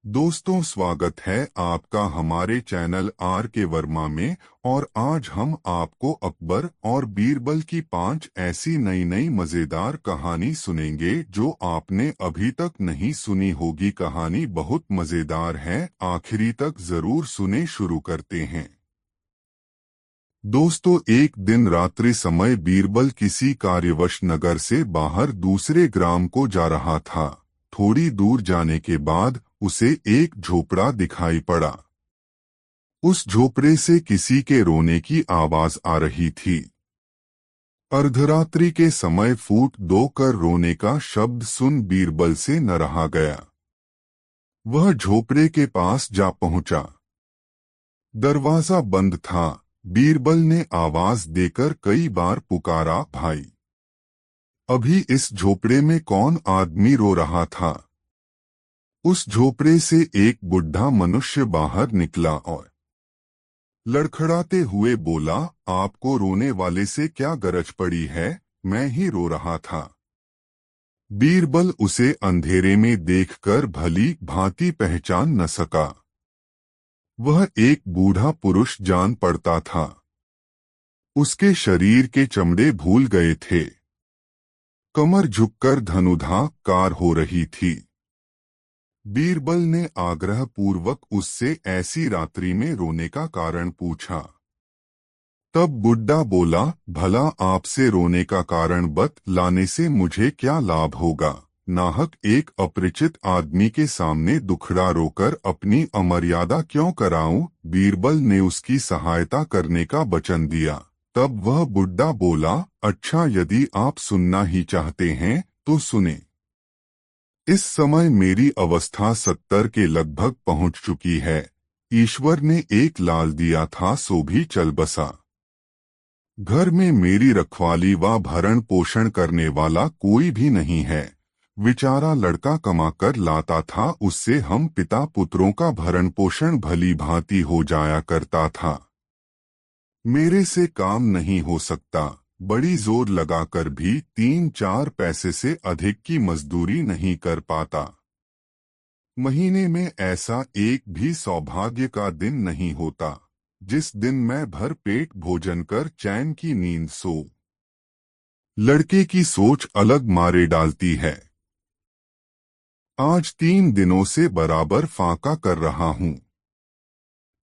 दोस्तों, स्वागत है आपका हमारे चैनल आर के वर्मा में। और आज हम आपको अकबर और बीरबल की 5 ऐसी नई नई मजेदार कहानी सुनेंगे जो आपने अभी तक नहीं सुनी होगी। कहानी बहुत मजेदार है, आखिरी तक जरूर सुने। शुरू करते हैं। दोस्तों, एक दिन रात्रि समय बीरबल किसी कार्यवश नगर से बाहर दूसरे ग्राम को जा रहा था। थोड़ी दूर जाने के बाद उसे एक झोपड़ा दिखाई पड़ा। उस झोपड़े से किसी के रोने की आवाज आ रही थी। अर्धरात्रि के समय फूट दो कर रोने का शब्द सुन बीरबल से न रहा गया। वह झोपड़े के पास जा पहुंचा। दरवाजा बंद था। बीरबल ने आवाज देकर कई बार पुकारा, भाई। अभी इस झोपड़े में कौन आदमी रो रहा था? उस झोपड़े से एक बुढ़ा मनुष्य बाहर निकला और लड़खड़ाते हुए बोला, आपको रोने वाले से क्या गरज पड़ी है? मैं ही रो रहा था। बीरबल उसे अंधेरे में देखकर भली भांति पहचान न सका। वह एक बूढ़ा पुरुष जान पड़ता था। उसके शरीर के चमड़े भूल गए थे। कमर झुककर धनुधा कार हो रही थी। बीरबल ने आग्रह पूर्वक उससे ऐसी रात्रि में रोने का कारण पूछा। तब बुड्ढा बोला, भला आपसे रोने का कारण बतलाने से मुझे क्या लाभ होगा? नाहक एक अपरिचित आदमी के सामने दुखड़ा रोकर अपनी अमर्यादा क्यों कराऊं? बीरबल ने उसकी सहायता करने का वचन दिया। तब वह बुड्ढा बोला, अच्छा, यदि आप सुनना ही चाहते हैं तो सुने। इस समय मेरी अवस्था 70 के लगभग पहुंच चुकी है। ईश्वर ने एक लाल दिया था, सो भी चल बसा। घर में मेरी रखवाली व भरण पोषण करने वाला कोई भी नहीं है। बेचारा लड़का कमाकर लाता था, उससे हम पिता पुत्रों का भरण पोषण भली भांति हो जाया करता था। मेरे से काम नहीं हो सकता। बड़ी जोर लगाकर भी 3-4 पैसे से अधिक की मजदूरी नहीं कर पाता। महीने में ऐसा एक भी सौभाग्य का दिन नहीं होता जिस दिन मैं भर पेट भोजन कर चैन की नींद सो। लड़के की सोच अलग मारे डालती है। आज 3 दिनों से बराबर फाका कर रहा हूँ।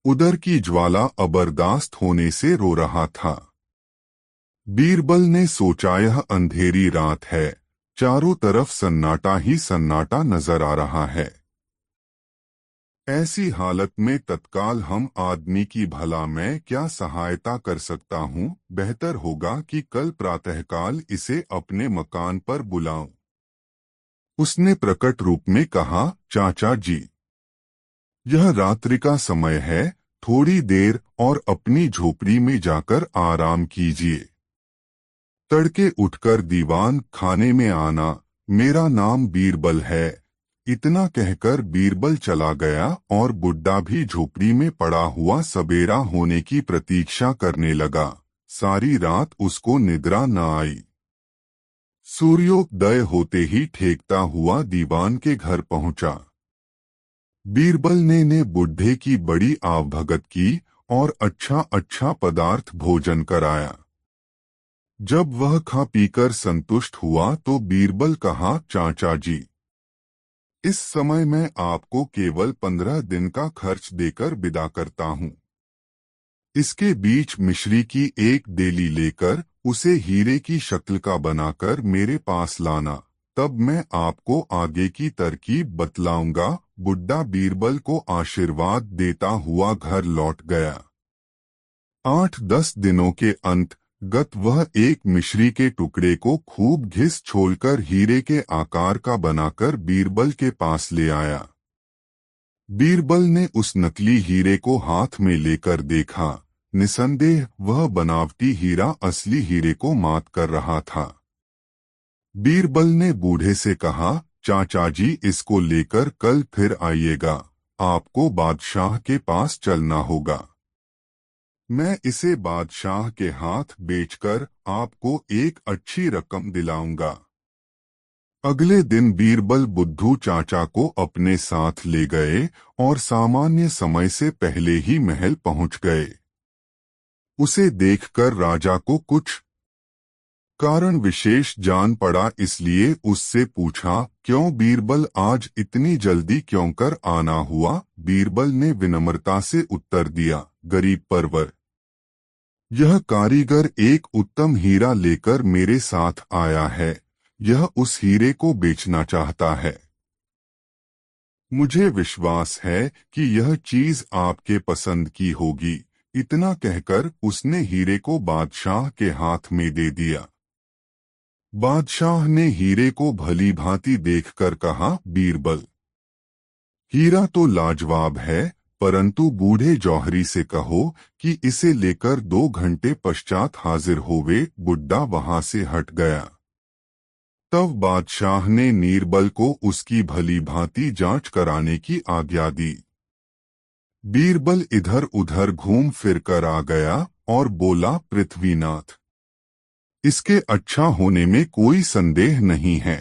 उदर की ज्वाला अबरदास्त होने से रो रहा था। बीरबल ने सोचा, यह अंधेरी रात है, चारों तरफ सन्नाटा ही सन्नाटा नजर आ रहा है। ऐसी हालत में तत्काल हम आदमी की भला मैं क्या सहायता कर सकता हूँ? बेहतर होगा कि कल प्रातःकाल इसे अपने मकान पर बुलाऊं। उसने प्रकट रूप में कहा, चाचा जी, यह रात्रि का समय है, थोड़ी देर और अपनी झोपड़ी में जाकर आराम कीजिए। तड़के उठकर दीवान खाने में आना। मेरा नाम बीरबल है। इतना कहकर बीरबल चला गया और बुड्ढा भी झोपड़ी में पड़ा हुआ सबेरा होने की प्रतीक्षा करने लगा। सारी रात उसको निद्रा न आई। सूर्योदय होते ही ठेकता हुआ दीवान के घर पहुंचा। बीरबल ने बुड्ढे की बड़ी आवभगत की और अच्छा अच्छा पदार्थ भोजन कराया। जब वह खा पीकर संतुष्ट हुआ तो बीरबल कहा, चाचा जी, इस समय मैं आपको केवल 15 दिन का खर्च देकर विदा करता हूँ। इसके बीच मिश्री की एक डेली लेकर उसे हीरे की शक्ल का बनाकर मेरे पास लाना, तब मैं आपको आगे की तरकीब बतलाऊंगा। बुड्ढा बीरबल को आशीर्वाद देता हुआ घर लौट गया। 8-10 दिनों के अंत गत वह एक मिश्री के टुकड़े को खूब घिस छोलकर हीरे के आकार का बनाकर बीरबल के पास ले आया। बीरबल ने उस नकली हीरे को हाथ में लेकर देखा। निसंदेह वह बनावटी हीरा असली हीरे को मात कर रहा था। बीरबल ने बूढ़े से कहा, चाचा जी, इसको लेकर कल फिर आइएगा, आपको बादशाह के पास चलना होगा। मैं इसे बादशाह के हाथ बेचकर आपको एक अच्छी रकम दिलाऊंगा। अगले दिन बीरबल बुद्धू चाचा को अपने साथ ले गए और सामान्य समय से पहले ही महल पहुंच गए। उसे देखकर राजा को कुछ कारण विशेष जान पड़ा, इसलिए उससे पूछा, क्यों बीरबल आज इतनी जल्दी क्यों कर आना हुआ? बीरबल ने विनम्रता से उत्तर दिया, गरीब परवर, यह कारीगर एक उत्तम हीरा लेकर मेरे साथ आया है। यह उस हीरे को बेचना चाहता है। मुझे विश्वास है कि यह चीज आपके पसंद की होगी। इतना कहकर उसने हीरे को बादशाह के हाथ में दे दिया। बादशाह ने हीरे को भली भांति देखकर कहा, बीरबल, हीरा तो लाजवाब है, परंतु बूढ़े जौहरी से कहो कि इसे लेकर 2 घंटे पश्चात हाजिर होवे। बुड्ढा वहां से हट गया। तब बादशाह ने नीरबल को उसकी भली भांति जांच कराने की आज्ञा दी। बीरबल इधर उधर घूम फिर कर आ गया और बोला, पृथ्वीनाथ, इसके अच्छा होने में कोई संदेह नहीं है।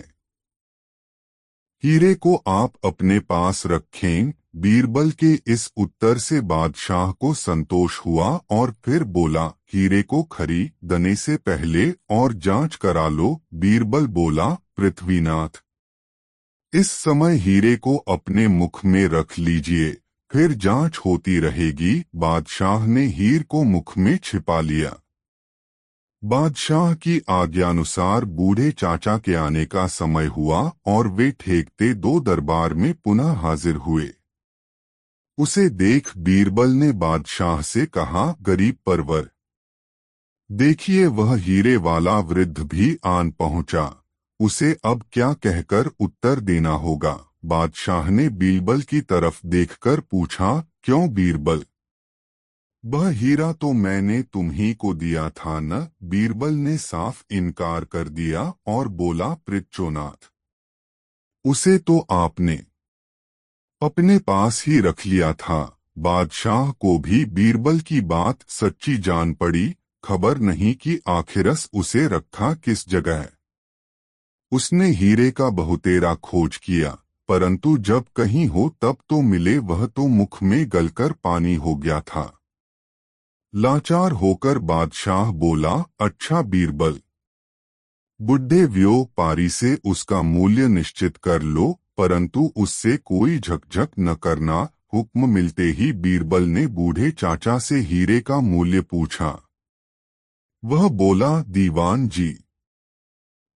हीरे को आप अपने पास रखें। बीरबल के इस उत्तर से बादशाह को संतोष हुआ और फिर बोला, हीरे को खरीदने से पहले और जांच करा लो। बीरबल बोला, पृथ्वीनाथ, इस समय हीरे को अपने मुख में रख लीजिए, फिर जांच होती रहेगी। बादशाह ने हीर को मुख में छिपा लिया। बादशाह की आज्ञानुसार बूढ़े चाचा के आने का समय हुआ और वे ठेकते 2 दरबार में पुनः हाजिर हुए। उसे देख बीरबल ने बादशाह से कहा, गरीब परवर, देखिए वह हीरे वाला वृद्ध भी आन पहुंचा। उसे अब क्या कहकर उत्तर देना होगा? बादशाह ने बीरबल की तरफ देखकर पूछा, क्यों बीरबल, वह हीरा तो मैंने तुम्ही को दिया था न? बीरबल ने साफ इनकार कर दिया और बोला, पृथ्वीनाथ, उसे तो आपने अपने पास ही रख लिया था। बादशाह को भी बीरबल की बात सच्ची जान पड़ी। खबर नहीं कि आखिरस उसे रखा किस जगह। उसने हीरे का बहुतेरा खोज किया, परंतु जब कहीं हो तब तो मिले, वह तो मुख में गलकर पानी हो गया था। लाचार होकर बादशाह बोला, अच्छा बीरबल, बुढ़े व्यापारी से उसका मूल्य निश्चित कर लो, परंतु उससे कोई झकझक न करना। हुक्म मिलते ही बीरबल ने बूढ़े चाचा से हीरे का मूल्य पूछा। वह बोला, दीवान जी,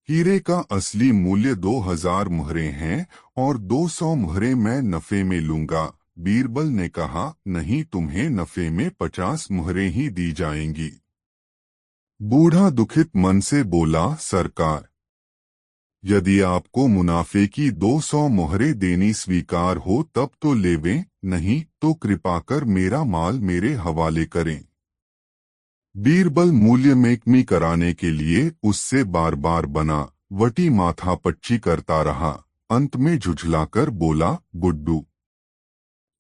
हीरे का असली मूल्य 2000 मुहरें हैं और 200 मुहरें मैं नफे में लूंगा। बीरबल ने कहा, नहीं, तुम्हें नफे में 50 मुहरें ही दी जाएंगी। बूढ़ा दुखित मन से बोला, सरकार, यदि आपको मुनाफे की 200 मुहरें देनी स्वीकार हो तब तो लेवें, नहीं तो कृपा कर मेरा माल मेरे हवाले करें। बीरबल मूल्य में कमी कराने के लिए उससे बार बार बना वटी माथा पच्ची करता रहा। अंत में झुझलाकर बोला, बुड्ढू,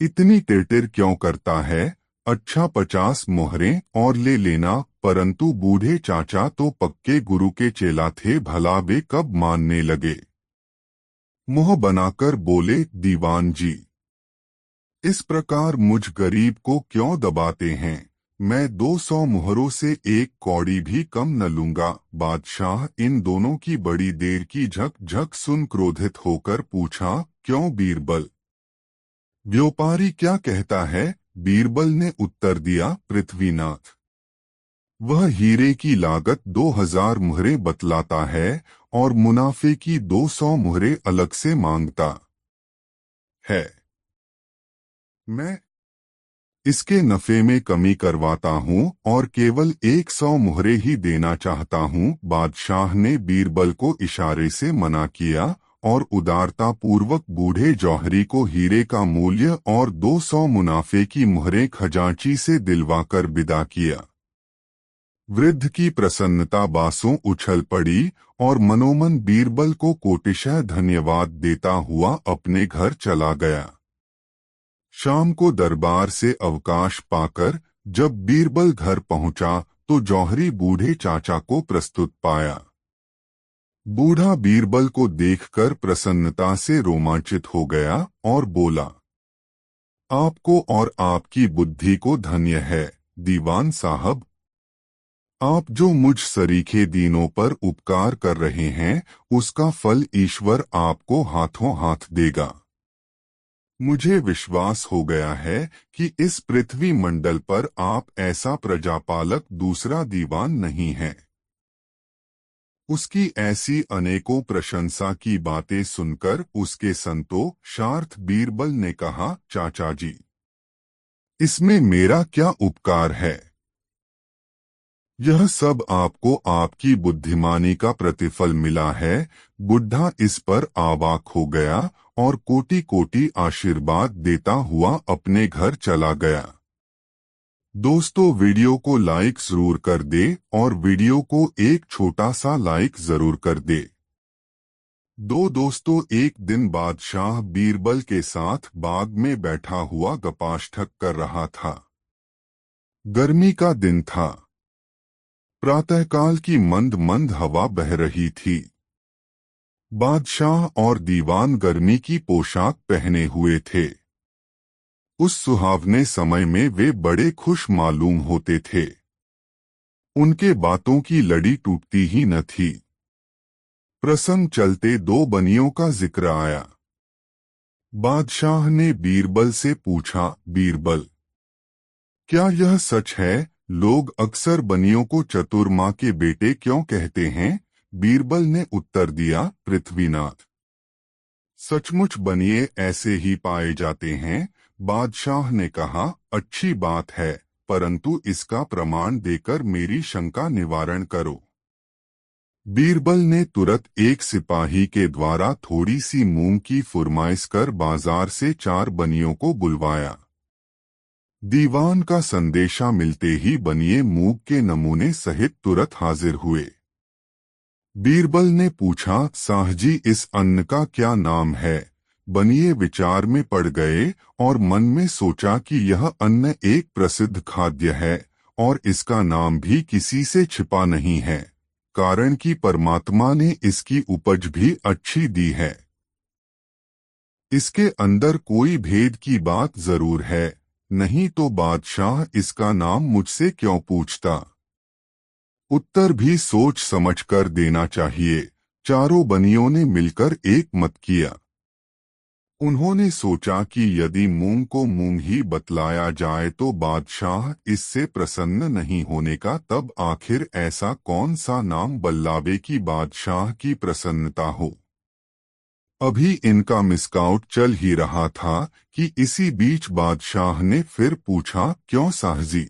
इतनी टिरटिर क्यों करता है? अच्छा 50 मोहरें और ले लेना। परंतु बूढ़े चाचा तो पक्के गुरु के चेला थे, भला वे कब मानने लगे। मुंह बनाकर बोले, दीवान जी, इस प्रकार मुझ गरीब को क्यों दबाते हैं? मैं 200 मुहरों से 1 कौड़ी भी कम न लूंगा। बादशाह इन दोनों की बड़ी देर की झक सुन क्रोधित होकर पूछा, क्यों बीरबल, व्यापारी क्या कहता है? बीरबल ने उत्तर दिया, पृथ्वीनाथ, वह हीरे की लागत 2000 मुहरें बतलाता है और मुनाफे की 200 मुहरें अलग से मांगता है। मैं इसके नफे में कमी करवाता हूँ और केवल 100 मुहरें ही देना चाहता हूँ। बादशाह ने बीरबल को इशारे से मना किया और उदारता पूर्वक बूढ़े जौहरी को हीरे का मूल्य और 200 मुनाफे की मुहरें खजांची से दिलवाकर विदा किया। वृद्ध की प्रसन्नता बासों उछल पड़ी और मनोमन बीरबल को कोटिशः धन्यवाद देता हुआ अपने घर चला गया। शाम को दरबार से अवकाश पाकर जब बीरबल घर पहुंचा तो जौहरी बूढ़े चाचा को प्रस्तुत पाया। बूढ़ा बीरबल को देखकर प्रसन्नता से रोमांचित हो गया और बोला, आपको और आपकी बुद्धि को धन्य है, दीवान साहब। आप जो मुझ सरीखे दीनों पर उपकार कर रहे हैं, उसका फल ईश्वर आपको हाथों हाथ देगा। मुझे विश्वास हो गया है कि इस पृथ्वी मंडल पर आप ऐसा प्रजापालक दूसरा दीवान नहीं है। उसकी ऐसी अनेकों प्रशंसा की बातें सुनकर उसके संतोषार्थ बीरबल ने कहा, चाचा जी, इसमें मेरा क्या उपकार है? यह सब आपको आपकी बुद्धिमानी का प्रतिफल मिला है। बुढ़ा इस पर अवाक हो गया और कोटि कोटि आशीर्वाद देता हुआ अपने घर चला गया। दोस्तों, वीडियो को लाइक जरूर कर दे और वीडियो को एक छोटा सा लाइक जरूर कर दे। दोस्तों, एक दिन बादशाह बीरबल के साथ बाग में बैठा हुआ गपाष्टक कर रहा था। गर्मी का दिन था। प्रातःकाल की मंद मंद हवा बह रही थी। बादशाह और दीवान गर्मी की पोशाक पहने हुए थे। उस सुहावने समय में वे बड़े खुश मालूम होते थे। उनके बातों की लड़ी टूटती ही न थी। प्रसंग चलते दो बनियों का जिक्र आया। बादशाह ने बीरबल से पूछा, बीरबल, क्या यह सच है, लोग अक्सर बनियों को चतुर्मा के बेटे क्यों कहते हैं? बीरबल ने उत्तर दिया, पृथ्वीनाथ, सचमुच बनिए ऐसे ही पाए जाते हैं। बादशाह ने कहा, अच्छी बात है, परंतु इसका प्रमाण देकर मेरी शंका निवारण करो। बीरबल ने तुरंत एक सिपाही के द्वारा थोड़ी सी मूंग की फुरमाइश कर बाजार से 4 बनियों को बुलवाया। दीवान का संदेशा मिलते ही बनिए मूंग के नमूने सहित तुरंत हाजिर हुए। बीरबल ने पूछा, साहजी, इस अन्न का क्या नाम है? बनिए विचार में पड़ गए और मन में सोचा कि यह अन्न एक प्रसिद्ध खाद्य है और इसका नाम भी किसी से छिपा नहीं है, कारण कि परमात्मा ने इसकी उपज भी अच्छी दी है। इसके अंदर कोई भेद की बात जरूर है, नहीं तो बादशाह इसका नाम मुझसे क्यों पूछता? उत्तर भी सोच समझकर देना चाहिए। चारों बनियों ने मिलकर एक मत किया। उन्होंने सोचा कि यदि मूंग को मूंग ही बतलाया जाए तो बादशाह इससे प्रसन्न नहीं होने का, तब आखिर ऐसा कौन सा नाम बल्लावे कि बादशाह की प्रसन्नता हो। अभी इनका मिसकाउट चल ही रहा था कि इसी बीच बादशाह ने फिर पूछा, क्यों साहजी,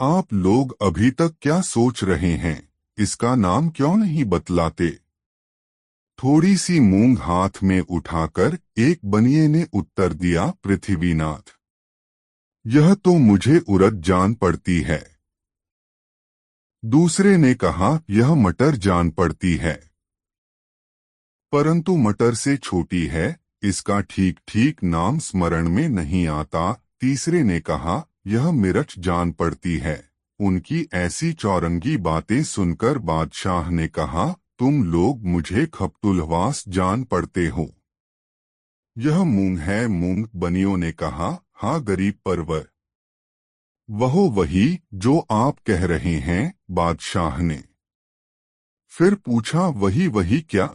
आप लोग अभी तक क्या सोच रहे हैं? इसका नाम क्यों नहीं बतलाते? थोड़ी सी मूंग हाथ में उठाकर एक बनिए ने उत्तर दिया, पृथ्वीनाथ, यह तो मुझे उड़द जान पड़ती है। दूसरे ने कहा, यह मटर जान पड़ती है, परंतु मटर से छोटी है, इसका ठीक ठीक नाम स्मरण में नहीं आता। तीसरे ने कहा, यह मिर्च जान पड़ती है। उनकी ऐसी चौरंगी बातें सुनकर बादशाह ने कहा, तुम लोग मुझे खपतुलवास जान पड़ते हो। यह मूंग है मूंग। बनियों ने कहा, हाँ गरीब परवर, वही जो आप कह रहे हैं। बादशाह ने फिर पूछा, वही क्या?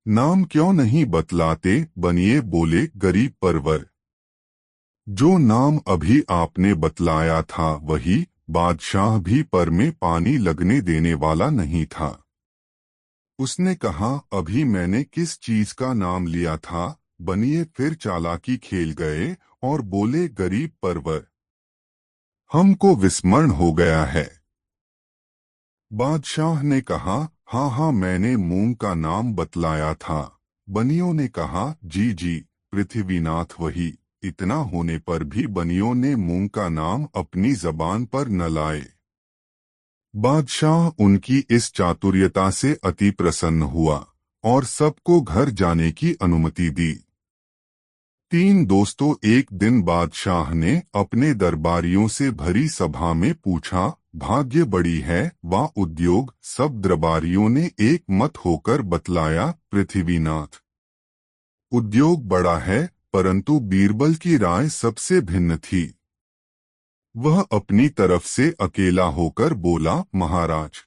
नाम क्यों नहीं बतलाते? बनिए बोले, गरीब परवर, जो नाम अभी आपने बतलाया था वही। बादशाह भी पर में पानी लगने देने वाला नहीं था। उसने कहा, अभी मैंने किस चीज का नाम लिया था? बनिए फिर चालाकी खेल गए और बोले, गरीब परवर, हमको विस्मरण हो गया है। बादशाह ने कहा, हाँ, मैंने मूंग का नाम बतलाया था। बनियों ने कहा, जी, पृथ्वीनाथ वही। इतना होने पर भी बनियों ने मूंग का नाम अपनी जबान पर न लाए। बादशाह उनकी इस चातुर्यता से अति प्रसन्न हुआ और सबको घर जाने की अनुमति दी। 3 दोस्तों, एक दिन बादशाह ने अपने दरबारियों से भरी सभा में पूछा, भाग्य बड़ी है व उद्योग, सब दरबारियों ने एक मत होकर बतलाया। पृथ्वीनाथ, उद्योग बड़ा है, परंतु बीरबल की राय सबसे भिन्न थी। वह अपनी तरफ से अकेला होकर बोला, महाराज,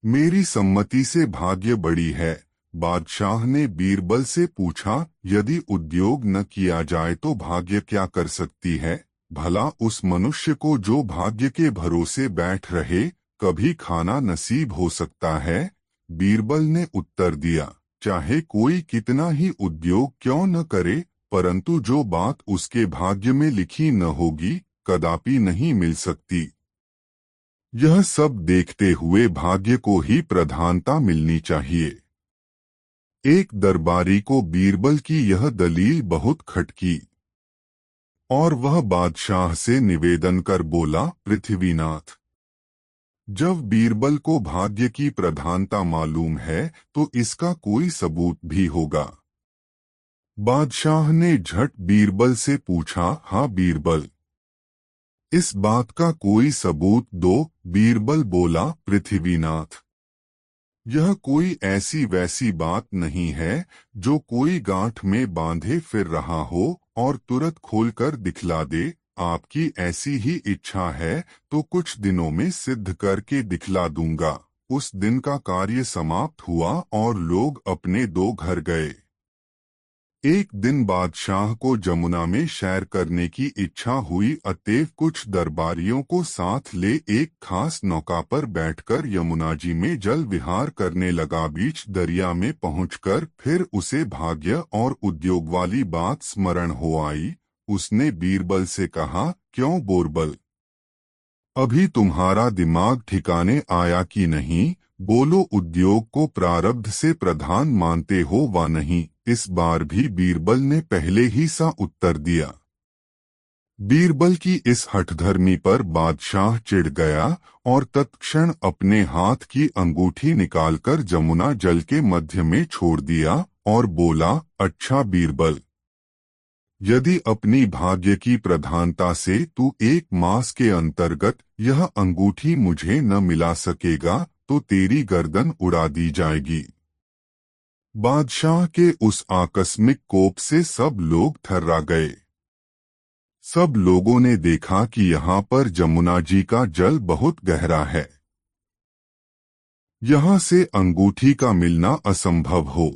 मेरी सम्मति से भाग्य बड़ी है। बादशाह ने बीरबल से पूछा, यदि उद्योग न किया जाए तो भाग्य क्या कर सकती है? भला उस मनुष्य को जो भाग्य के भरोसे बैठ रहे, कभी खाना नसीब हो सकता है? बीरबल ने उत्तर दिया, चाहे कोई कितना ही उद्योग क्यों न करे, परंतु जो बात उसके भाग्य में लिखी न होगी, कदापि नहीं मिल सकती। यह सब देखते हुए भाग्य को ही प्रधानता मिलनी चाहिए। एक दरबारी को बीरबल की यह दलील बहुत खटकी और वह बादशाह से निवेदन कर बोला, पृथ्वीनाथ, जब बीरबल को भाग्य की प्रधानता मालूम है तो इसका कोई सबूत भी होगा। बादशाह ने झट बीरबल से पूछा, हाँ बीरबल, इस बात का कोई सबूत दो। बीरबल बोला, पृथ्वीनाथ, यह कोई ऐसी वैसी बात नहीं है जो कोई गांठ में बांधे फिर रहा हो और तुरंत खोलकर दिखला दे। आपकी ऐसी ही इच्छा है तो कुछ दिनों में सिद्ध करके दिखला दूंगा। उस दिन का कार्य समाप्त हुआ और लोग अपने दो घर गए। एक दिन बादशाह को जमुना में सैर करने की इच्छा हुई, अतएव कुछ दरबारियों को साथ ले एक खास नौका पर बैठकर यमुना जी में जल विहार करने लगा। बीच दरिया में पहुंचकर फिर उसे भाग्य और उद्योग वाली बात स्मरण हो आई। उसने बीरबल से कहा, क्यों बोरबल, अभी तुम्हारा दिमाग ठिकाने आया कि नहीं? बोलो, उद्योग को प्रारब्ध से प्रधान मानते हो वा नहीं? इस बार भी बीरबल ने पहले ही सा उत्तर दिया। बीरबल की इस हठधर्मी पर बादशाह चिढ़ गया और तत्क्षण अपने हाथ की अंगूठी निकालकर जमुना जल के मध्य में छोड़ दिया और बोला, अच्छा बीरबल, यदि अपनी भाग्य की प्रधानता से तू एक मास के अंतर्गत यह अंगूठी मुझे न मिला सकेगा तो तेरी गर्दन उड़ा दी जाएगी। बादशाह के उस आकस्मिक कोप से सब लोग थर्रा गए। सब लोगों ने देखा कि यहाँ पर जमुना जी का जल बहुत गहरा है। यहाँ से अंगूठी का मिलना असंभव हो,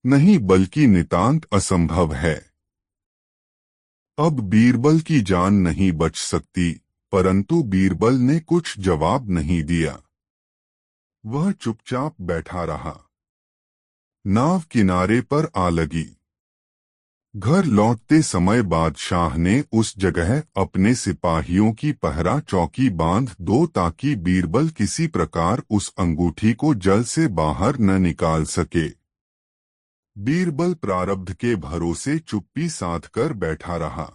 नहीं बल्कि नितांत असंभव है। अब बीरबल की जान नहीं बच सकती, परंतु बीरबल ने कुछ जवाब नहीं दिया। वह चुपचाप बैठा रहा। नाव किनारे पर आ लगी। घर लौटते समय बादशाह ने उस जगह अपने सिपाहियों की पहरा चौकी बांध दो ताकि बीरबल किसी प्रकार उस अंगूठी को जल से बाहर न निकाल सके। बीरबल प्रारब्ध के भरोसे चुप्पी साध कर बैठा रहा।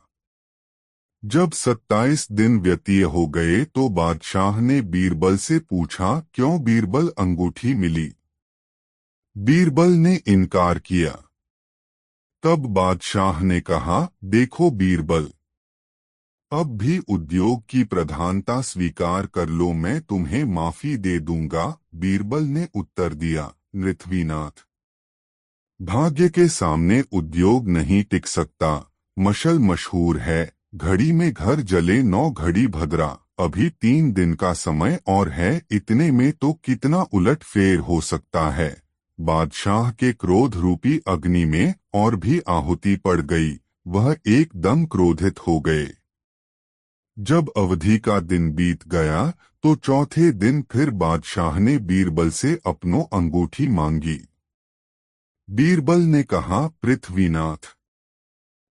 जब 27 दिन व्यतीत हो गए तो बादशाह ने बीरबल से पूछा, क्यों बीरबल, अंगूठी मिली? बीरबल ने इनकार किया। तब बादशाह ने कहा, देखो बीरबल, अब भी उद्योग की प्रधानता स्वीकार कर लो, मैं तुम्हें माफी दे दूंगा। बीरबल ने उत्तर दिया, पृथ्वीनाथ, भाग्य के सामने उद्योग नहीं टिक सकता। मशल मशहूर है, घड़ी में घर जले 9 घड़ी भद्रा। अभी 3 दिन का समय और है, इतने में तो कितना उलट फेर हो सकता है। बादशाह के क्रोध रूपी अग्नि में और भी आहुति पड़ गई। वह एकदम क्रोधित हो गए। जब अवधि का दिन बीत गया तो चौथे दिन फिर बादशाह ने बीरबल से अपनों अंगूठी मांगी। बीरबल ने कहा, पृथ्वीनाथ,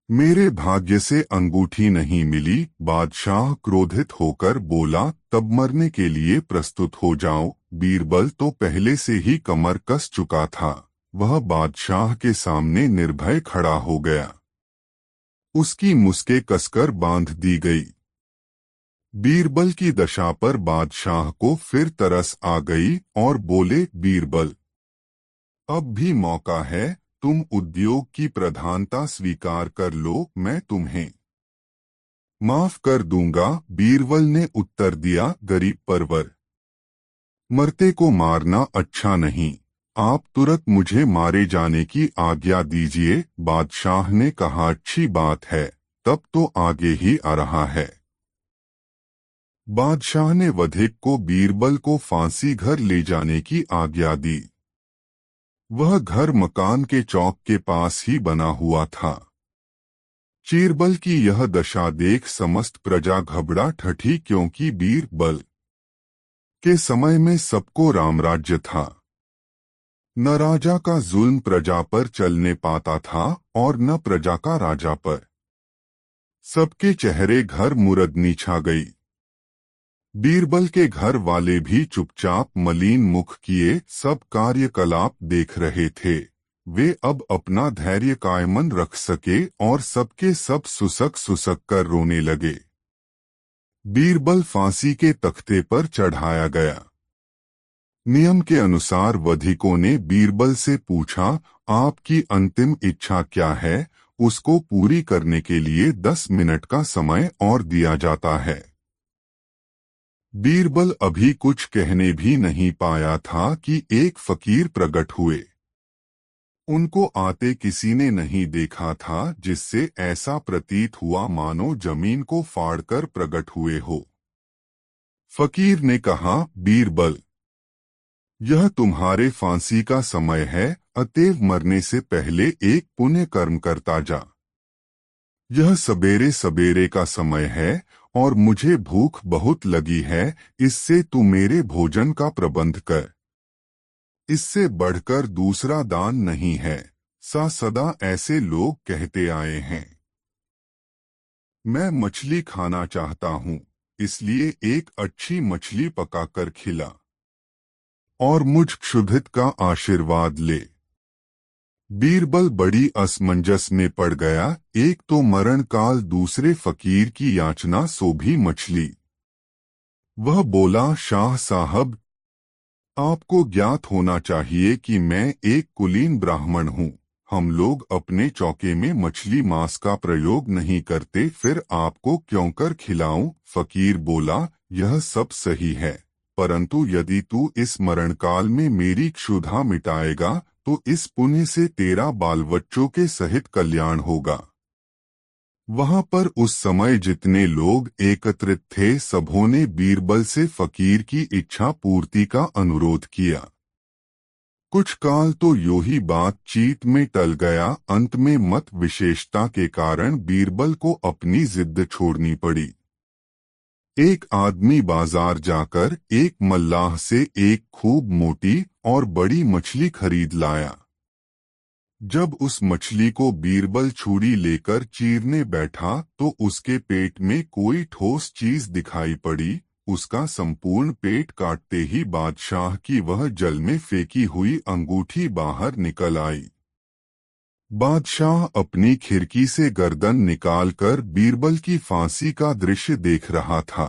मेरे भाग्य से अंगूठी नहीं मिली। बादशाह क्रोधित होकर बोला, तब मरने के लिए प्रस्तुत हो जाओ। बीरबल तो पहले से ही कमर कस चुका था। वह बादशाह के सामने निर्भय खड़ा हो गया। उसकी मुस्के कसकर बांध दी गई। बीरबल की दशा पर बादशाह को फिर तरस आ गई और बोले, बीरबल, अब भी मौका है, तुम उद्योग की प्रधानता स्वीकार कर लो, मैं तुम्हें माफ कर दूंगा, बीरबल ने उत्तर दिया, गरीब परवर। मरते को मारना अच्छा नहीं। आप तुरंत मुझे मारे जाने की आज्ञा दीजिए। बादशाह ने कहा, अच्छी बात है, तब तो आगे ही आ रहा है। बादशाह ने वधिक को बीरबल को फांसी घर ले जाने की आज्ञा दी। वह घर मकान के चौक के पास ही बना हुआ था। चीरबल की यह दशा देख समस्त प्रजा घबरा ठठी, क्योंकि बीरबल के समय में सबको रामराज्य था। न राजा का जुल्म प्रजा पर चलने पाता था और न प्रजा का राजा पर। सबके चेहरे घर मुरदनी छा गई। बीरबल के घर वाले भी चुपचाप मलिन मुख किए सब कार्यकलाप देख रहे थे। वे अब अपना धैर्य कायमन रख सके और सबके सब सुसक सुसक कर रोने लगे। बीरबल फांसी के तख्ते पर चढ़ाया गया। नियम के अनुसार वधिकों ने बीरबल से पूछा, आपकी अंतिम इच्छा क्या है? उसको पूरी करने के लिए 10 मिनट का समय और दिया जाता है। बीरबल अभी कुछ कहने भी नहीं पाया था कि एक फकीर प्रकट हुए। उनको आते किसी ने नहीं देखा था, जिससे ऐसा प्रतीत हुआ मानो जमीन को फाड़कर प्रकट हुए हो। फकीर ने कहा, बीरबल, यह तुम्हारे फांसी का समय है, अतएव मरने से पहले एक पुण्य कर्म करता जा। यह सबेरे सबेरे का समय है और मुझे भूख बहुत लगी है, इससे तू मेरे भोजन का प्रबंध कर। इससे बढ़कर दूसरा दान नहीं है। सदा ऐसे लोग कहते आए हैं। मैं मछली खाना चाहता हूँ, इसलिए एक अच्छी मछली पकाकर खिला और मुझ क्षुधित का आशीर्वाद ले। बीरबल बड़ी असमंजस में पड़ गया। एक तो मरण काल, दूसरे फकीर की याचना, सो भी मछली। वह बोला, शाह साहब, आपको ज्ञात होना चाहिए कि मैं एक कुलीन ब्राह्मण हूँ। हम लोग अपने चौके में मछली मांस का प्रयोग नहीं करते, फिर आपको क्यों कर खिलाऊं? फकीर बोला, यह सब सही है, परंतु यदि तू इस मरण काल में मेरी क्षुधा मिटाएगा तो इस पुण्य से तेरा बाल बच्चों के सहित कल्याण होगा। वहां पर उस समय जितने लोग एकत्रित थे, सबों ने बीरबल से फकीर की इच्छा पूर्ति का अनुरोध किया। कुछ काल तो यूं ही बातचीत में टल गया। अंत में मत विशेषता के कारण बीरबल को अपनी जिद छोड़नी पड़ी। एक आदमी बाजार जाकर एक मल्लाह से एक खूब मोटी और बड़ी मछली खरीद लाया। जब उस मछली को बीरबल छुरी लेकर चीरने बैठा तो उसके पेट में कोई ठोस चीज दिखाई पड़ी। उसका संपूर्ण पेट काटते ही बादशाह की वह जल में फेंकी हुई अंगूठी बाहर निकल आई। बादशाह अपनी खिड़की से गर्दन निकालकर बीरबल की फांसी का दृश्य देख रहा था।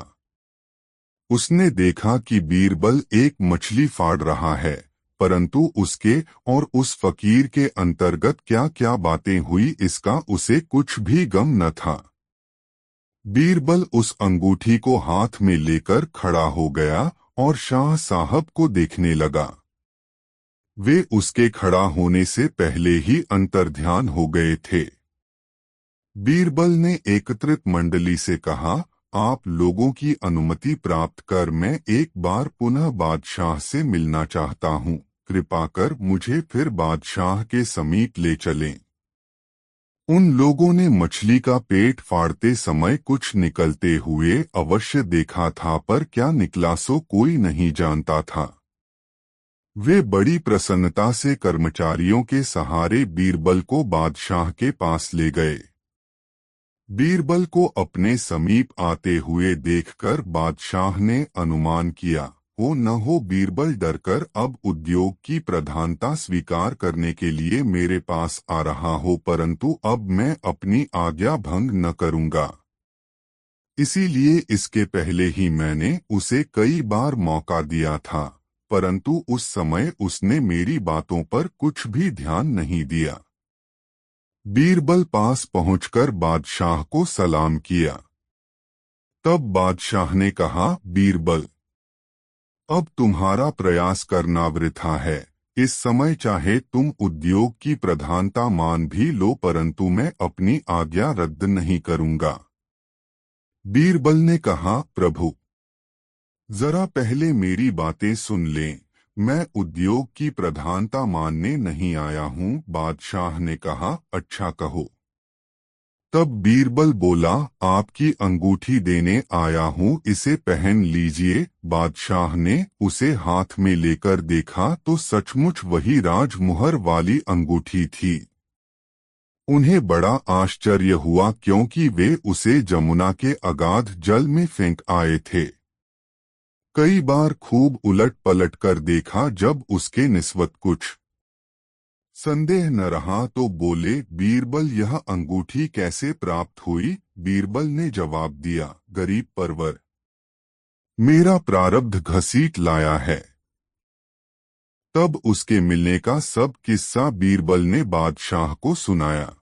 उसने देखा कि बीरबल एक मछली फाड़ रहा है, परंतु उसके और उस फकीर के अंतर्गत क्या क्या बातें हुई, इसका उसे कुछ भी गम न था। बीरबल उस अंगूठी को हाथ में लेकर खड़ा हो गया और शाह साहब को देखने लगा। वे उसके खड़ा होने से पहले ही अंतर्ध्यान हो गए थे। बीरबल ने एकत्रित मंडली से कहा, आप लोगों की अनुमति प्राप्त कर मैं एक बार पुनः बादशाह से मिलना चाहता हूँ। कृपा कर मुझे फिर बादशाह के समीप ले चलें। उन लोगों ने मछली का पेट फाड़ते समय कुछ निकलते हुए अवश्य देखा था, पर क्या निकला सो कोई नहीं जानता था। वे बड़ी प्रसन्नता से कर्मचारियों के सहारे बीरबल को बादशाह के पास ले गए। बीरबल को अपने समीप आते हुए देखकर बादशाह ने अनुमान किया, हो न हो बीरबल डरकर अब उद्योग की प्रधानता स्वीकार करने के लिए मेरे पास आ रहा हो, परंतु अब मैं अपनी आज्ञा भंग न करूंगा। इसीलिए इसके पहले ही मैंने उसे कई बार मौका दिया था, परंतु उस समय उसने मेरी बातों पर कुछ भी ध्यान नहीं दिया। बीरबल पास पहुंचकर बादशाह को सलाम किया। तब बादशाह ने कहा, बीरबल, अब तुम्हारा प्रयास करना वृथा है। इस समय चाहे तुम उद्योग की प्रधानता मान भी लो, परंतु मैं अपनी आज्ञा रद्द नहीं करूंगा। बीरबल ने कहा, प्रभु, जरा पहले मेरी बातें सुन लें। मैं उद्योग की प्रधानता मानने नहीं आया हूँ। बादशाह ने कहा, अच्छा कहो। तब बीरबल बोला, आपकी अंगूठी देने आया हूँ, इसे पहन लीजिए। बादशाह ने उसे हाथ में लेकर देखा तो सचमुच वही राजमुहर वाली अंगूठी थी। उन्हें बड़ा आश्चर्य हुआ, क्योंकि वे उसे जमुना के अगाध जल में फेंक आए थे। कई बार खूब उलट पलट कर देखा, जब उसके निस्बत कुछ संदेह न रहा तो बोले, बीरबल, यह अंगूठी कैसे प्राप्त हुई? बीरबल ने जवाब दिया, गरीब परवर, मेरा प्रारब्ध घसीट लाया है। तब उसके मिलने का सब किस्सा बीरबल ने बादशाह को सुनाया।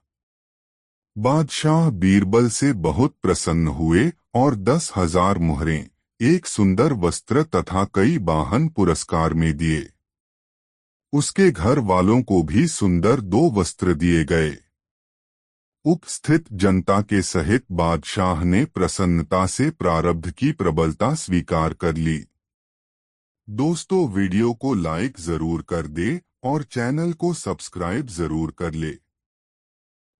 बादशाह बीरबल से बहुत प्रसन्न हुए और 10,000 मुहरें, एक सुंदर वस्त्र तथा कई वाहन पुरस्कार में दिए। उसके घर वालों को भी सुंदर 2 वस्त्र दिए गए। उपस्थित जनता के सहित बादशाह ने प्रसन्नता से प्रारब्ध की प्रबलता स्वीकार कर ली। दोस्तों, वीडियो को लाइक जरूर कर दे और चैनल को सब्सक्राइब जरूर कर ले।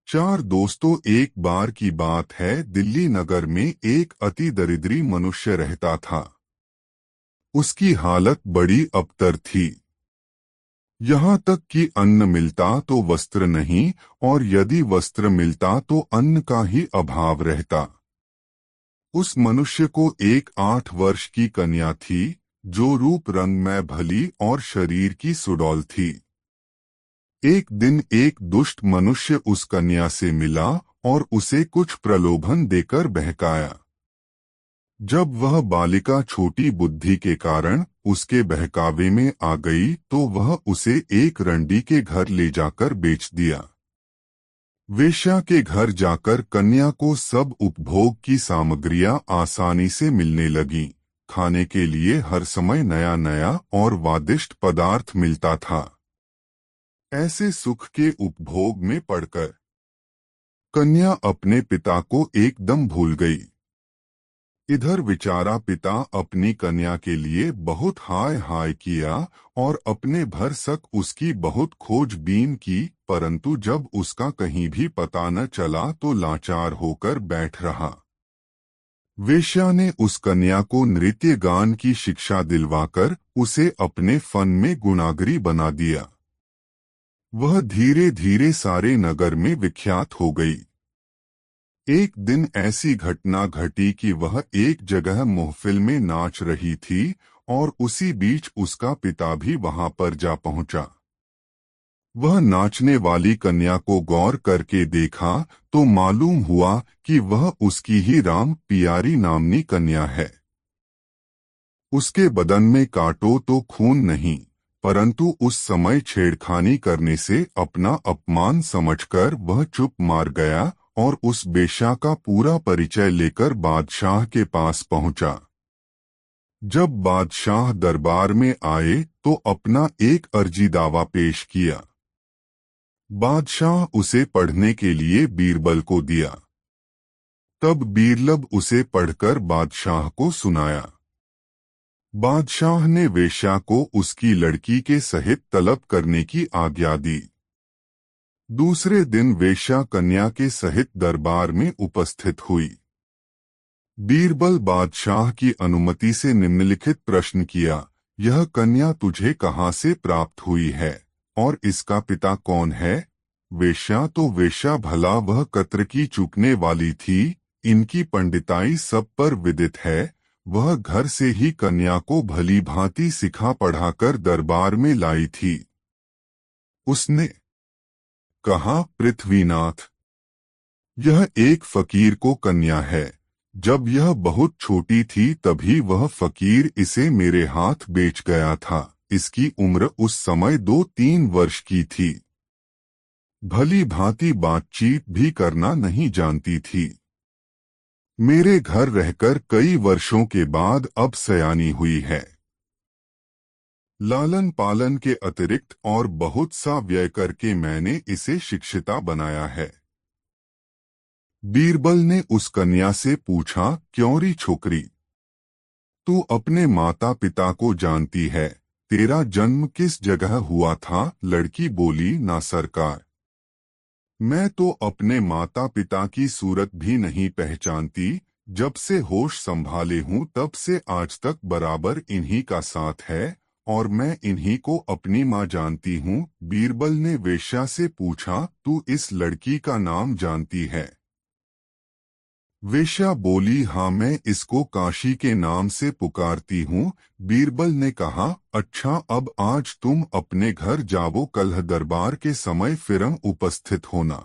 4 दोस्तों, एक बार की बात है, दिल्ली नगर में एक अति दरिद्री मनुष्य रहता था। उसकी हालत बड़ी अबतर थी। यहाँ तक कि अन्न मिलता तो वस्त्र नहीं, और यदि वस्त्र मिलता तो अन्न का ही अभाव रहता। उस मनुष्य को एक 8 वर्ष की कन्या थी, जो रूप रंग में भली और शरीर की सुडौल थी। एक दिन एक दुष्ट मनुष्य उस कन्या से मिला और उसे कुछ प्रलोभन देकर बहकाया। जब वह बालिका छोटी बुद्धि के कारण उसके बहकावे में आ गई तो वह उसे एक रंडी के घर ले जाकर बेच दिया। वेश्या के घर जाकर कन्या को सब उपभोग की सामग्रियां आसानी से मिलने लगीं। खाने के लिए हर समय नया नया और स्वादिष्ट पदार्थ मिलता था। ऐसे सुख के उपभोग में पड़कर कन्या अपने पिता को एकदम भूल गई। इधर बेचारा पिता अपनी कन्या के लिए बहुत हाय हाय किया और अपने भरसक उसकी बहुत खोजबीन की, परंतु जब उसका कहीं भी पता न चला तो लाचार होकर बैठ रहा। वेश्या ने उस कन्या को नृत्य गान की शिक्षा दिलवाकर उसे अपने फन में गुणागरी बना दिया। वह धीरे धीरे सारे नगर में विख्यात हो गई। एक दिन ऐसी घटना घटी कि वह एक जगह महफिल में नाच रही थी और उसी बीच उसका पिता भी वहां पर जा पहुंचा। वह नाचने वाली कन्या को गौर करके देखा तो मालूम हुआ कि वह उसकी ही राम पियारी नामनी कन्या है। उसके बदन में काटो तो खून नहीं, परंतु उस समय छेड़खानी करने से अपना अपमान समझकर वह चुप मार गया और उस वेश्या का पूरा परिचय लेकर बादशाह के पास पहुंचा। जब बादशाह दरबार में आए तो अपना एक अर्जी दावा पेश किया। बादशाह उसे पढ़ने के लिए बीरबल को दिया। तब बीरबल उसे पढ़कर बादशाह को सुनाया। बादशाह ने वेश्या को उसकी लड़की के सहित तलब करने की आज्ञा दी। दूसरे दिन वेश्या कन्या के सहित दरबार में उपस्थित हुई। बीरबल बादशाह की अनुमति से निम्नलिखित प्रश्न किया, यह कन्या तुझे कहाँ से प्राप्त हुई है और इसका पिता कौन है? वेश्या तो वेश्या, भला वह कत्र की चूकने वाली थी, इनकी पंडिताई सब पर विदित है। वह घर से ही कन्या को भली भांति सिखा पढ़ाकर दरबार में लाई थी। उसने कहा, पृथ्वीनाथ, यह एक फकीर को कन्या है। जब यह बहुत छोटी थी तभी वह फकीर इसे मेरे हाथ बेच गया था। इसकी उम्र उस समय 2-3 वर्ष की थी। भली भांति बातचीत भी करना नहीं जानती थी। मेरे घर रहकर कई वर्षों के बाद अब सयानी हुई है। लालन पालन के अतिरिक्त और बहुत सा व्यय करके मैंने इसे शिक्षिता बनाया है। बीरबल ने उस कन्या से पूछा, क्यों री छोकरी, तू अपने माता पिता को जानती है? तेरा जन्म किस जगह हुआ था? लड़की बोली, ना सरकार, मैं तो अपने माता पिता की सूरत भी नहीं पहचानती। जब से होश संभाले हूँ तब से आज तक बराबर इन्हीं का साथ है और मैं इन्हीं को अपनी माँ जानती हूँ। बीरबल ने वेश्या से पूछा, तू इस लड़की का नाम जानती है? वेश्या बोली, हाँ, मैं इसको काशी के नाम से पुकारती हूँ। बीरबल ने कहा, अच्छा, अब आज तुम अपने घर जाओ, कल दरबार के समय फिर उपस्थित होना।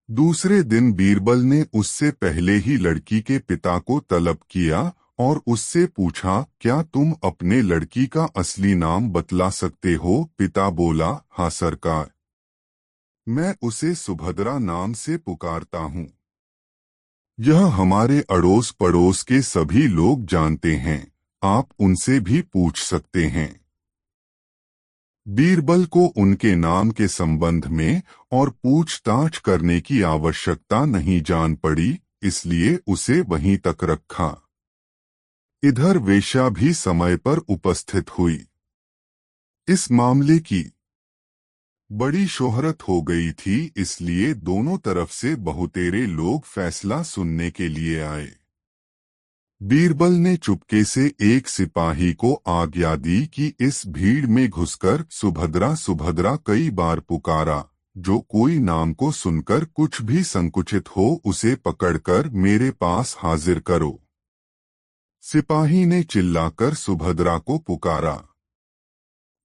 दूसरे दिन बीरबल ने उससे पहले ही लड़की के पिता को तलब किया और उससे पूछा, क्या तुम अपने लड़की का असली नाम बतला सकते हो? पिता बोला, हाँ सरकार, मैं उसे सुभद्रा नाम से पुकारता हूँ। यह हमारे अड़ोस पड़ोस के सभी लोग जानते हैं, आप उनसे भी पूछ सकते हैं। बीरबल को उनके नाम के संबंध में और पूछताछ करने की आवश्यकता नहीं जान पड़ी, इसलिए उसे वहीं तक रखा। इधर वेश्या भी समय पर उपस्थित हुई। इस मामले की बड़ी शोहरत हो गई थी, इसलिए दोनों तरफ से बहुतेरे लोग फैसला सुनने के लिए आए। बीरबल ने चुपके से एक सिपाही को आज्ञा दी कि इस भीड़ में घुसकर सुभद्रा सुभद्रा कई बार पुकारा। जो कोई नाम को सुनकर कुछ भी संकुचित हो उसे पकड़कर मेरे पास हाजिर करो। सिपाही ने चिल्लाकर सुभद्रा को पुकारा।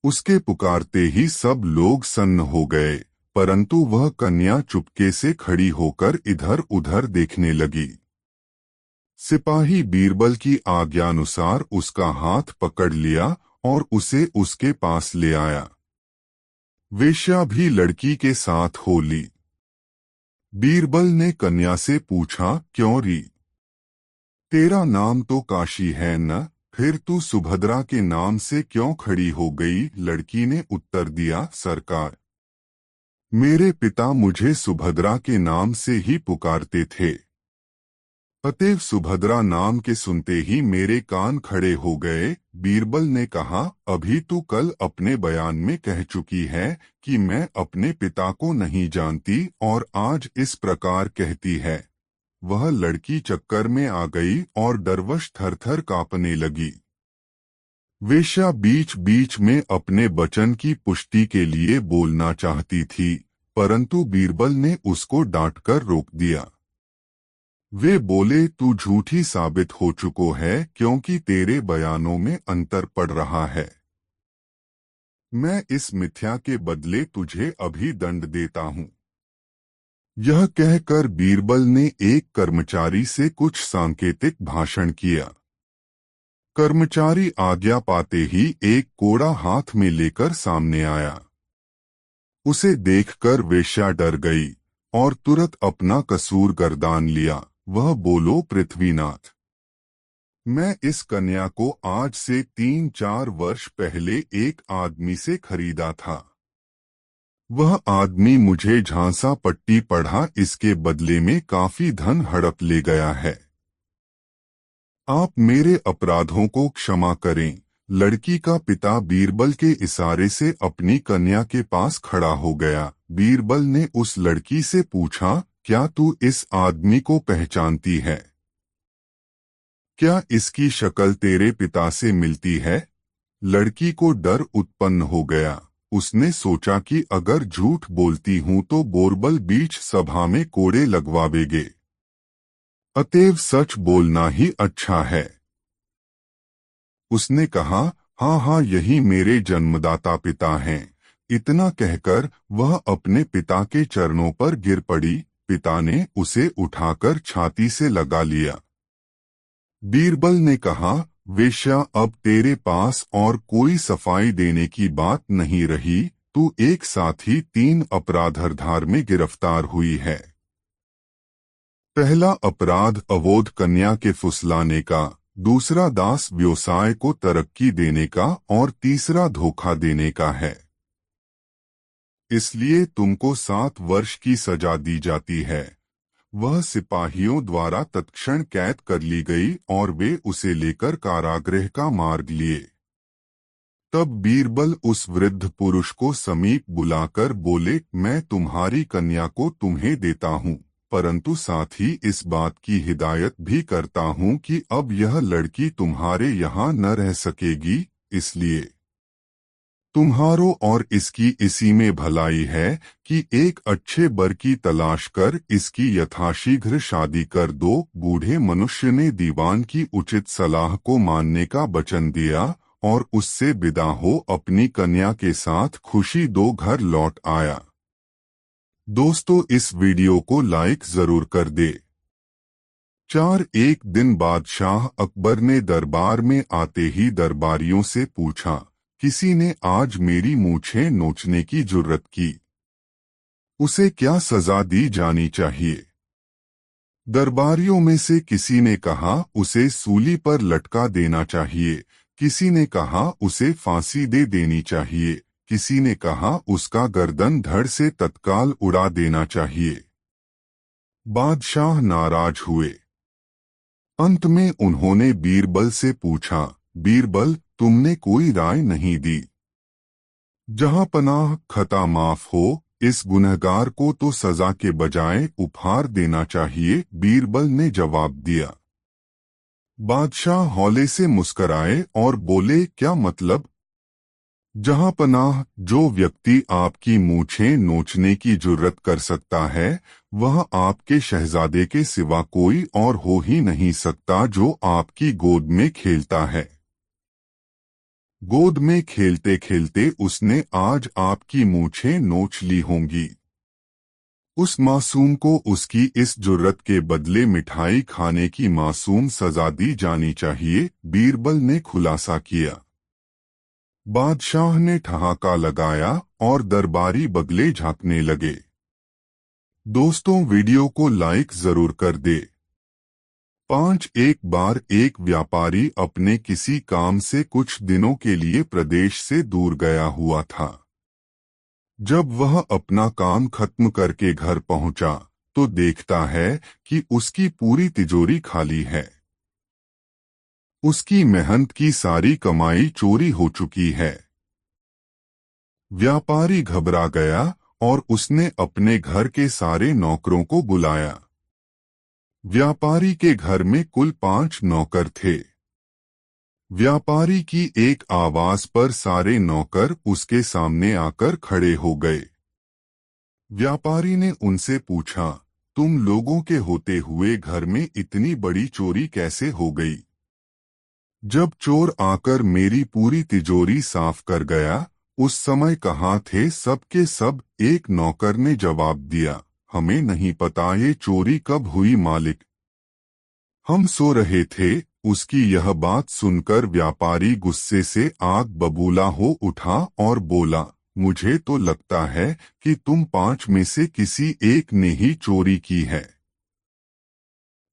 उसके पुकारते ही सब लोग सन्न हो गए, परंतु वह कन्या चुपके से खड़ी होकर इधर उधर देखने लगी। सिपाही बीरबल की आज्ञानुसार उसका हाथ पकड़ लिया और उसे उसके पास ले आया। वेश्या भी लड़की के साथ हो ली। बीरबल ने कन्या से पूछा, क्यों री, तेरा नाम तो काशी है न, फिर तू सुभद्रा के नाम से क्यों खड़ी हो गई? लड़की ने उत्तर दिया, सरकार, मेरे पिता मुझे सुभद्रा के नाम से ही पुकारते थे, अतएव सुभद्रा नाम के सुनते ही मेरे कान खड़े हो गए। बीरबल ने कहा, अभी तू कल अपने बयान में कह चुकी है कि मैं अपने पिता को नहीं जानती और आज इस प्रकार कहती है। वह लड़की चक्कर में आ गई और डरवश थरथर कांपने लगी। वेश्या बीच बीच में अपने वचन की पुष्टि के लिए बोलना चाहती थी, परंतु बीरबल ने उसको डांटकर रोक दिया। वे बोले, तू झूठी साबित हो चुको है क्योंकि तेरे बयानों में अंतर पड़ रहा है। मैं इस मिथ्या के बदले तुझे अभी दंड देता हूँ। यह कहकर बीरबल ने एक कर्मचारी से कुछ सांकेतिक भाषण किया। कर्मचारी आज्ञा पाते ही एक कोड़ा हाथ में लेकर सामने आया। उसे देखकर वेश्या डर गई और तुरंत अपना कसूर गर्दान लिया। वह बोलो, पृथ्वीनाथ, मैं इस कन्या को आज से 3-4 वर्ष पहले एक आदमी से खरीदा था। वह आदमी मुझे झांसा पट्टी पढ़ा, इसके बदले में काफी धन हड़प ले गया है। आप मेरे अपराधों को क्षमा करें। लड़की का पिता बीरबल के इशारे से अपनी कन्या के पास खड़ा हो गया। बीरबल ने उस लड़की से पूछा, क्या तू इस आदमी को पहचानती है? क्या इसकी शक्ल तेरे पिता से मिलती है? लड़की को डर उत्पन्न हो गया। उसने सोचा कि अगर झूठ बोलती हूं तो बीरबल बीच सभा में कोड़े लगवावेगे, अतएव सच बोलना ही अच्छा है। उसने कहा, हाँ हाँ, यही मेरे जन्मदाता पिता हैं। इतना कहकर वह अपने पिता के चरणों पर गिर पड़ी। पिता ने उसे उठाकर छाती से लगा लिया। बीरबल ने कहा, वेश्या, अब तेरे पास और कोई सफाई देने की बात नहीं रही। तू एक साथ ही 3 अपराधरधार में गिरफ्तार हुई है। पहला अपराध अवोध कन्या के फुसलाने का, दूसरा दास व्यवसाय को तरक्की देने का और तीसरा धोखा देने का है। इसलिए तुमको 7 वर्ष की सजा दी जाती है। वह सिपाहियों द्वारा तत्क्षण कैद कर ली गई और वे उसे लेकर कारागृह का मार्ग लिए। तब बीरबल उस वृद्ध पुरुष को समीप बुलाकर बोले, मैं तुम्हारी कन्या को तुम्हें देता हूँ, परंतु साथ ही इस बात की हिदायत भी करता हूँ कि अब यह लड़की तुम्हारे यहाँ न रह सकेगी, इसलिए तुम्हारो और इसकी इसी में भलाई है कि एक अच्छे बर की तलाश कर इसकी यथाशीघ्र शादी कर दो। बूढ़े मनुष्य ने दीवान की उचित सलाह को मानने का वचन दिया और उससे विदा हो अपनी कन्या के साथ खुशी दो घर लौट आया। दोस्तों, इस वीडियो को लाइक जरूर कर दे। एक दिन बादशाह अकबर ने दरबार में आते ही दरबारियों से पूछा, किसी ने आज मेरी मूछें नोचने की जुर्रत की, उसे क्या सजा दी जानी चाहिए? दरबारियों में से किसी ने कहा उसे सूली पर लटका देना चाहिए, किसी ने कहा उसे फांसी दे देनी चाहिए, किसी ने कहा उसका गर्दन धड़ से तत्काल उड़ा देना चाहिए। बादशाह नाराज हुए। अंत में उन्होंने बीरबल से पूछा, बीरबल, तुमने कोई राय नहीं दी? जहां पनाह, खता माफ हो, इस गुनहगार को तो सजा के बजाय उपहार देना चाहिए, बीरबल ने जवाब दिया। बादशाह हौले से मुस्कराए और बोले, क्या मतलब? जहां पनाह, जो व्यक्ति आपकी मूछें नोचने की जुर्रत कर सकता है वह आपके शहजादे के सिवा कोई और हो ही नहीं सकता जो आपकी गोद में खेलता है। गोद में खेलते खेलते उसने आज आपकी मूछें नोच ली होंगी। उस मासूम को उसकी इस जुर्रत के बदले मिठाई खाने की मासूम सजा दी जानी चाहिए, बीरबल ने खुलासा किया। बादशाह ने ठहाका लगाया और दरबारी बगले झांकने लगे। दोस्तों, वीडियो को लाइक जरूर कर दे। एक बार एक व्यापारी अपने किसी काम से कुछ दिनों के लिए प्रदेश से दूर गया हुआ था। जब वह अपना काम खत्म करके घर पहुंचा तो देखता है कि उसकी पूरी तिजोरी खाली है। उसकी मेहनत की सारी कमाई चोरी हो चुकी है। व्यापारी घबरा गया और उसने अपने घर के सारे नौकरों को बुलाया। व्यापारी के घर में कुल 5 नौकर थे। व्यापारी की एक आवाज पर सारे नौकर उसके सामने आकर खड़े हो गए। व्यापारी ने उनसे पूछा, तुम लोगों के होते हुए घर में इतनी बड़ी चोरी कैसे हो गई? जब चोर आकर मेरी पूरी तिजोरी साफ कर गया उस समय कहाँ थे सब के सब? एक नौकर ने जवाब दिया, हमें नहीं पता ये चोरी कब हुई मालिक, हम सो रहे थे। उसकी यह बात सुनकर व्यापारी गुस्से से आग बबूला हो उठा और बोला, मुझे तो लगता है कि तुम 5 में से किसी एक ने ही चोरी की है।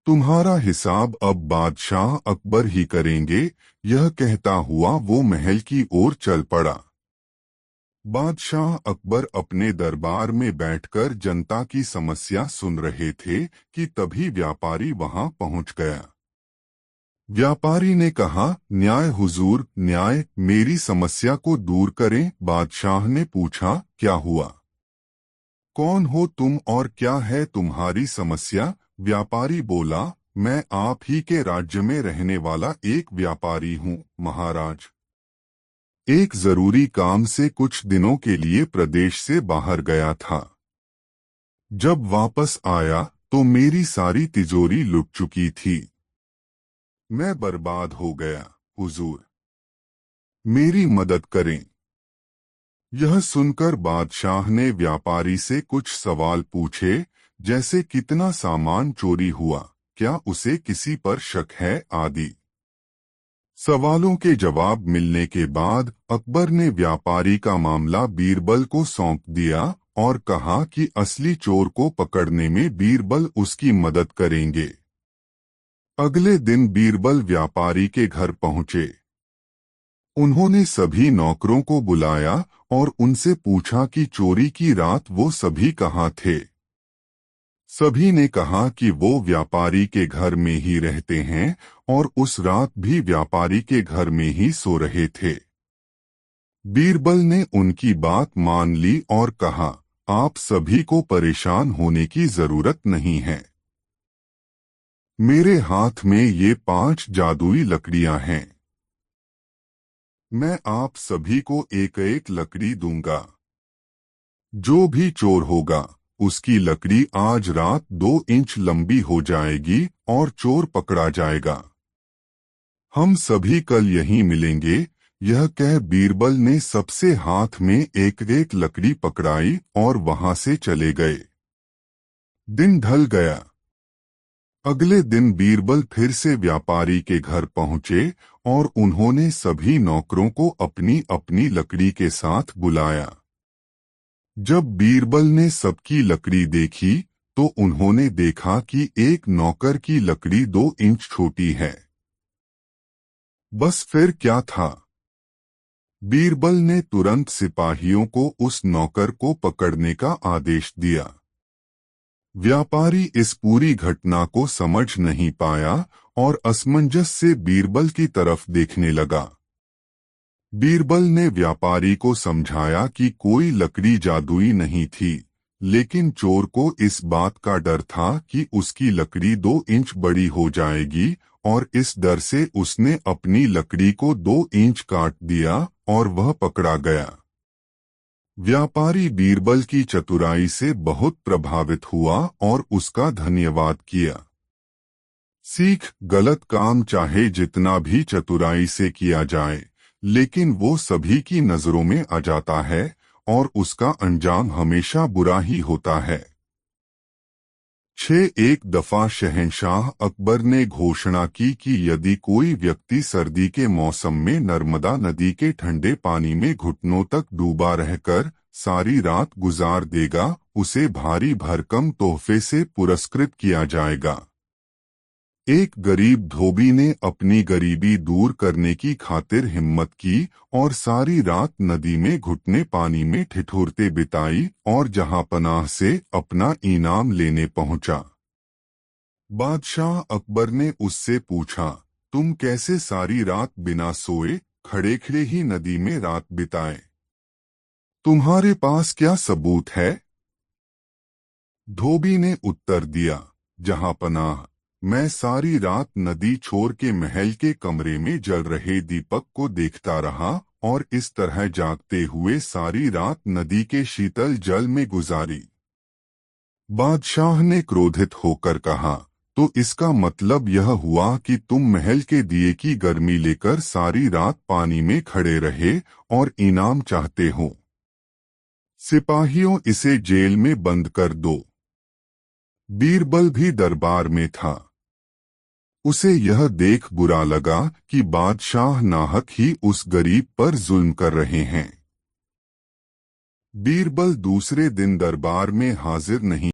तुम्हारा हिसाब अब बादशाह अकबर ही करेंगे। यह कहता हुआ वो महल की ओर चल पड़ा। बादशाह अकबर अपने दरबार में बैठकर जनता की समस्या सुन रहे थे कि तभी व्यापारी वहां पहुंच गया। व्यापारी ने कहा, न्याय हुजूर, न्याय, मेरी समस्या को दूर करें। बादशाह ने पूछा, क्या हुआ? कौन हो तुम और क्या है तुम्हारी समस्या? व्यापारी बोला, मैं आप ही के राज्य में रहने वाला एक व्यापारी हूँ महाराज। एक जरूरी काम से कुछ दिनों के लिए प्रदेश से बाहर गया था। जब वापस आया तो मेरी सारी तिजोरी लुट चुकी थी। मैं बर्बाद हो गया, हुजूर, मेरी मदद करें। यह सुनकर बादशाह ने व्यापारी से कुछ सवाल पूछे, जैसे कितना सामान चोरी हुआ, क्या उसे किसी पर शक है आदि। सवालों के जवाब मिलने के बाद अकबर ने व्यापारी का मामला बीरबल को सौंप दिया और कहा कि असली चोर को पकड़ने में बीरबल उसकी मदद करेंगे। अगले दिन बीरबल व्यापारी के घर पहुंचे। उन्होंने सभी नौकरों को बुलाया और उनसे पूछा कि चोरी की रात वो सभी कहाँ थे। सभी ने कहा कि वो व्यापारी के घर में ही रहते हैं और उस रात भी व्यापारी के घर में ही सो रहे थे। बीरबल ने उनकी बात मान ली और कहा, आप सभी को परेशान होने की जरूरत नहीं है। मेरे हाथ में ये 5 जादुई लकड़ियां हैं। मैं आप सभी को एक एक लकड़ी दूंगा। जो भी चोर होगा उसकी लकड़ी आज रात 2 इंच लंबी हो जाएगी और चोर पकड़ा जाएगा। हम सभी कल यहीं मिलेंगे। यह कह बीरबल ने सबसे हाथ में एक एक लकड़ी पकड़ाई और वहां से चले गए। दिन ढल गया। अगले दिन बीरबल फिर से व्यापारी के घर पहुंचे और उन्होंने सभी नौकरों को अपनी अपनी लकड़ी के साथ बुलाया। जब बीरबल ने सबकी लकड़ी देखी तो उन्होंने देखा कि एक नौकर की लकड़ी 2 इंच छोटी है। बस फिर क्या था? बीरबल ने तुरंत सिपाहियों को उस नौकर को पकड़ने का आदेश दिया। व्यापारी इस पूरी घटना को समझ नहीं पाया और असमंजस से बीरबल की तरफ देखने लगा। बीरबल ने व्यापारी को समझाया कि कोई लकड़ी जादुई नहीं थी, लेकिन चोर को इस बात का डर था कि उसकी लकड़ी 2 इंच बड़ी हो जाएगी और इस डर से उसने अपनी लकड़ी को 2 इंच काट दिया और वह पकड़ा गया। व्यापारी बीरबल की चतुराई से बहुत प्रभावित हुआ और उसका धन्यवाद किया। सीख, गलत काम चाहे जितना भी चतुराई से किया जाए, लेकिन वो सभी की नजरों में आ जाता है और उसका अंजाम हमेशा बुरा ही होता है। 6 एक दफा शहंशाह अकबर ने घोषणा की कि यदि कोई व्यक्ति सर्दी के मौसम में नर्मदा नदी के ठंडे पानी में घुटनों तक डूबा रहकर सारी रात गुजार देगा, उसे भारी भरकम तोहफे से पुरस्कृत किया जाएगा। एक गरीब धोबी ने अपनी गरीबी दूर करने की खातिर हिम्मत की और सारी रात नदी में घुटने पानी में ठिठुरते बिताई और जहांपनाह से अपना इनाम लेने पहुंचा। बादशाह अकबर ने उससे पूछा, तुम कैसे सारी रात बिना सोए खड़े खड़े ही नदी में रात बिताए? तुम्हारे पास क्या सबूत है? धोबी ने उत्तर दिया, जहांपनाह, मैं सारी रात नदी छोर के महल के कमरे में जल रहे दीपक को देखता रहा और इस तरह जागते हुए सारी रात नदी के शीतल जल में गुजारी। बादशाह ने क्रोधित होकर कहा, तो इसका मतलब यह हुआ कि तुम महल के दिए की गर्मी लेकर सारी रात पानी में खड़े रहे और इनाम चाहते हो। सिपाहियों, इसे जेल में बंद कर दो। बीरबल भी दरबार में था। उसे यह देख बुरा लगा कि बादशाह नाहक ही उस गरीब पर जुल्म कर रहे हैं। बीरबल दूसरे दिन दरबार में हाजिर नहीं